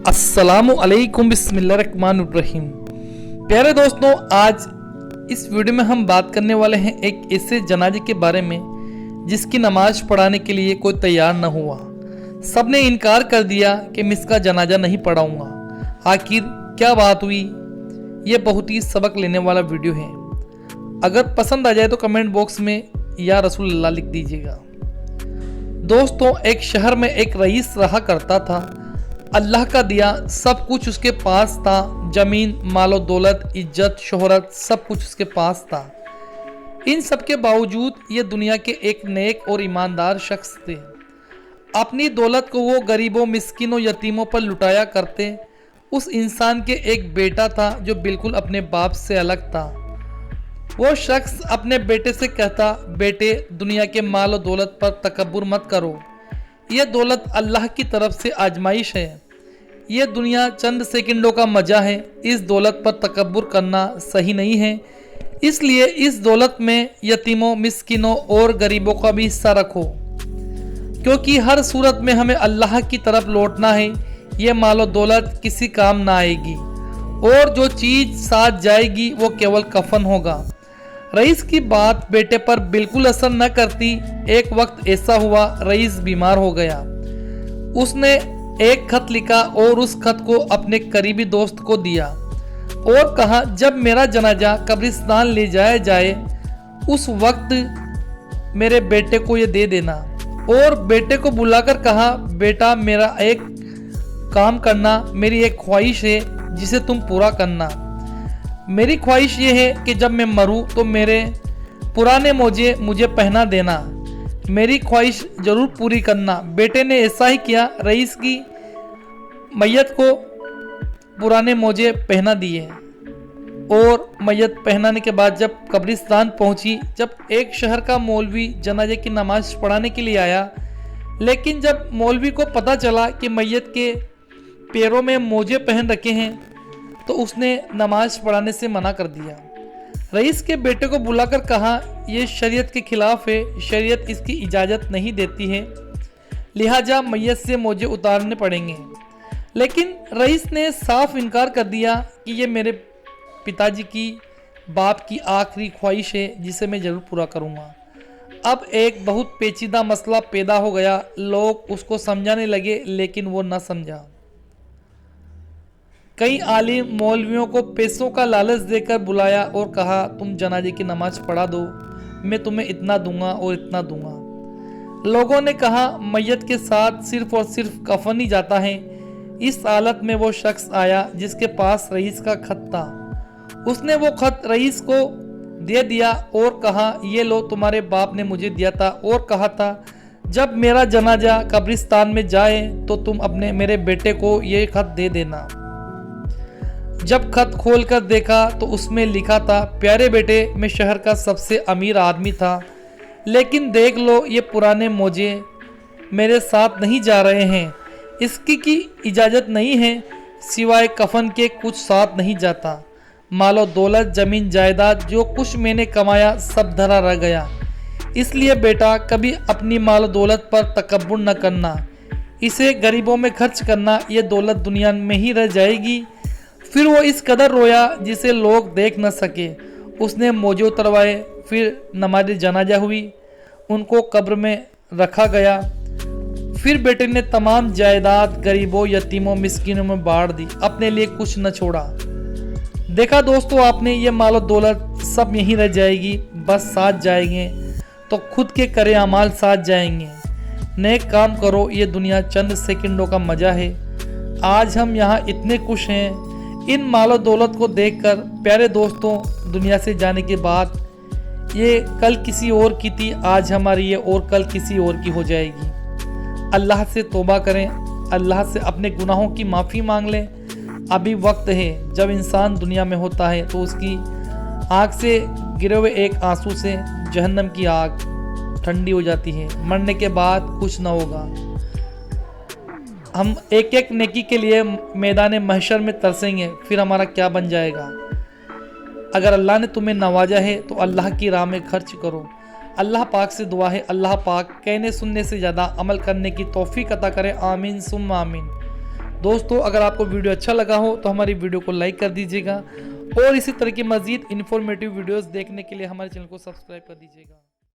अस्सलामु अलैकुम बिस्मिल्लाहिर्रहमानिर्रहीम। प्यारे दोस्तों, आज इस वीडियो में हम बात करने वाले हैं एक ऐसे जनाजे के बारे में जिसकी नमाज पढ़ाने के लिए कोई तैयार न हुआ। सबने इनकार कर दिया कि मैं इसका जनाजा नहीं पढ़ाऊंगा। आखिर क्या बात हुई? ये बहुत ही सबक लेने वाला वीडियो है। अगर पसंद आ जाए तो कमेंट बॉक्स में या रसूल अल्लाह लिख दीजिएगा। दोस्तों, एक शहर में एक रईस रहा करता था। अल्लाह का दिया सब कुछ उसके पास था। जमीन, मालो दौलत, इज्जत, शोहरत, सब कुछ उसके पास था। इन सब के बावजूद ये दुनिया के एक नेक और ईमानदार शख्स थे। अपनी दौलत को वो गरीबों, मिस्किनों, यतीमों पर लुटाया करते। उस इंसान के एक बेटा था जो बिल्कुल अपने बाप से अलग था। वो शख्स अपने बेटे से कहता, बेटे, दुनिया के माल और दौलत पर तकब्बुर मत करो। यह दौलत अल्लाह की तरफ से आजमाइश है। यह दुनिया चंद सेकंडों का मज़ा है। इस दौलत पर तकब्बुर करना सही नहीं है। इसलिए इस दौलत में यतीमों, मिस्किनों और गरीबों का भी हिस्सा रखो, क्योंकि हर सूरत में हमें अल्लाह की तरफ लौटना है। यह मालो दौलत किसी काम ना आएगी और जो चीज़ साथ जाएगी वो केवल कफन होगा। रईस की बात बेटे पर बिल्कुल असर न करती। एक वक्त ऐसा हुआ, रईस बीमार हो गया। उसने एक खत लिखा और उस खत को अपने करीबी दोस्त को दिया और कहा, जब मेरा जनाजा कब्रिस्तान ले जाया जाए उस वक्त मेरे बेटे को ये दे देना। और बेटे को बुलाकर कहा, बेटा, मेरा एक काम करना, मेरी एक ख्वाहिश है जिसे तुम पूरा करना। मेरी ख्वाहिश ये है कि जब मैं मरूं तो मेरे पुराने मोजे मुझे पहना देना। मेरी ख्वाहिश ज़रूर पूरी करना। बेटे ने ऐसा ही किया। रईस की मैयत को पुराने मोजे पहना दिए और मैयत पहनाने के बाद जब कब्रिस्तान पहुंची, जब एक शहर का मौलवी जनाजे की नमाज पढ़ाने के लिए आया, लेकिन जब मौलवी को पता चला कि मैयत के पैरों में मोजे पहन रखे हैं तो उसने नमाज पढ़ाने से मना कर दिया। रईस के बेटे को बुलाकर कहा, यह शरीयत के खिलाफ है, शरीयत इसकी इजाज़त नहीं देती है, लिहाजा मैयत से मोजे उतारने पड़ेंगे। लेकिन रईस ने साफ इनकार कर दिया कि यह मेरे पिताजी की, बाप की आखिरी ख्वाहिश है जिसे मैं ज़रूर पूरा करूँगा। अब एक बहुत पेचीदा मसला पैदा हो गया। लोग उसको समझाने लगे लेकिन वो न समझा। कई आलिम मौलवियों को पैसों का लालच देकर बुलाया और कहा, तुम जनाजे की नमाज पढ़ा दो, मैं तुम्हें इतना दूंगा और इतना दूंगा। लोगों ने कहा, मैयत के साथ सिर्फ और सिर्फ कफन ही जाता है। इस हालत में वो शख्स आया जिसके पास रईस का खत था। उसने वो खत रईस को दे दिया और कहा, ये लो, तुम्हारे बाप ने मुझे दिया था और कहा था जब मेरा जनाजा कब्रिस्तान में जाए तो तुम अपने मेरे बेटे को ये खत दे देना। जब खत खोलकर देखा तो उसमें लिखा था, प्यारे बेटे, मैं शहर का सबसे अमीर आदमी था, लेकिन देख लो, ये पुराने मोजे मेरे साथ नहीं जा रहे हैं। इसकी की इजाज़त नहीं है, सिवाय कफन के कुछ साथ नहीं जाता। मालो दौलत, ज़मीन, जायदाद, जो कुछ मैंने कमाया सब धरा रह गया। इसलिए बेटा, कभी अपनी माल दौलत पर तकब्बुर न करना। इसे गरीबों में खर्च करना। ये दौलत दुनिया में ही रह जाएगी। फिर वो इस कदर रोया जिसे लोग देख न सके। उसने मोजे उतरवाए, फिर नमाज जनाजा हुई, उनको कब्र में रखा गया। फिर बेटे ने तमाम जायदाद गरीबों, यतीमों, मिस्किनों में बांट दी, अपने लिए कुछ न छोड़ा। देखा दोस्तों आपने, ये मालो दौलत सब यहीं रह जाएगी, बस साथ जाएंगे तो खुद के करे अमाल साथ जाएंगे। नेक काम करो, ये दुनिया चंद सेकंडों का मज़ा है। आज हम यहाँ इतने खुश हैं इन मालो दौलत को देखकर। प्यारे दोस्तों, दुनिया से जाने के बाद ये कल किसी और की थी, आज हमारी ये और कल किसी और की हो जाएगी। अल्लाह से तौबा करें, अल्लाह से अपने गुनाहों की माफ़ी मांग लें। अभी वक्त है। जब इंसान दुनिया में होता है तो उसकी आँख से गिरे हुए एक आंसू से जहन्नम की आग ठंडी हो जाती है। मरने के बाद कुछ न होगा। हम एक एक नेकी के लिए मैदान महशर में तरसेंगे, फिर हमारा क्या बन जाएगा। अगर अल्लाह ने तुम्हें नवाजा है तो अल्लाह की राह में खर्च करो। अल्लाह पाक से दुआ है, अल्लाह पाक कहने सुनने से ज़्यादा अमल करने की तौफीक अता करे। आमीन सुम्मा आमीन। दोस्तों अगर आपको वीडियो अच्छा लगा हो तो हमारी वीडियो को लाइक कर दीजिएगा और इसी तरह की मज़ीद इन्फॉर्मेटिव वीडियोस देखने के लिए हमारे चैनल को सब्सक्राइब कर दीजिएगा।